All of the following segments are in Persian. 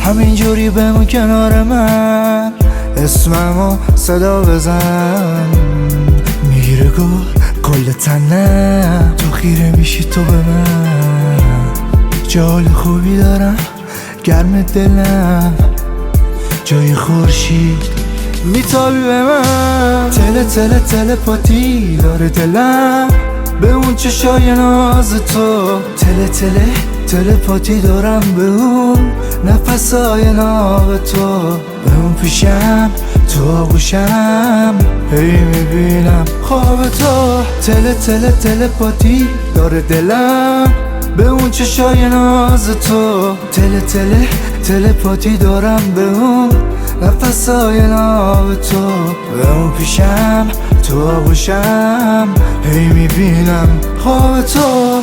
همینجوری بمون کنار من، اسممو صدا بزن. میگیره کل تنم، تو خیره میشی تو به من. جال خوبی دارم گرم دلم، جای خورشید میتابی به من. تله پاتی داره دلم به اون چشای ناز تو. تله پاتی دارم به اون نفسای ناب تو. به اون پیشم تو آغوشم هی میبینم خواب تو. تله پاتی داره دلم به اون چشای ناز تو. تله پاتی دارم به اون نفسای ناب تو. به اون پیشم تو آغوشم هی میبینم خواب تو.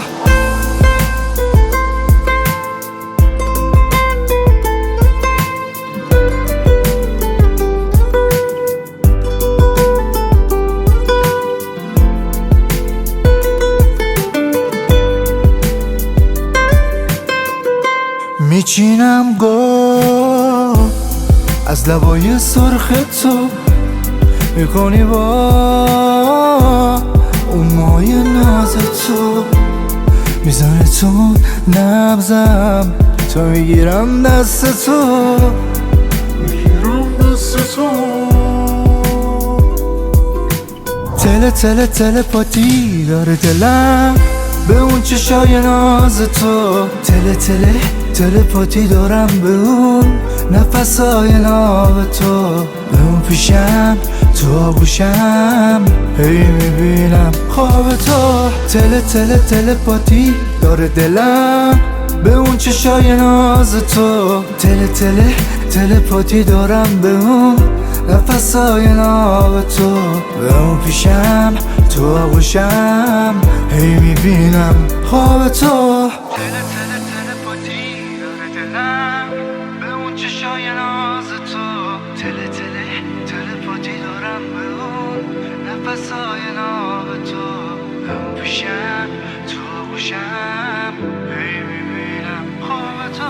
میچینم گل از لبای سرخ تو، میکنی با اون مای ناز تو. میزنه تو نبزم، تو میگیرم دست تو. تله پاتی داره دلم به اون چشای ناز تو. تله پاتی دارم به اون نفسای ناب تو. به اون پیشم تو آغوشم هی میبینم خواب تو. تله پاتی داره دلم به اون چشای ناز تو. تله پاتی دارم به اون نفسای ناب تو. به اون پیشم تو آغوشم هی میبینم خواب تو. تله پاتی داره دلم به اون چشای ناز تو. تله پاتی دارم به اون نفسای ناب تو. به اون پیشم تو آغوشم هی میبینم خواب تو.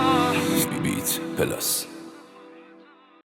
بیت پلاس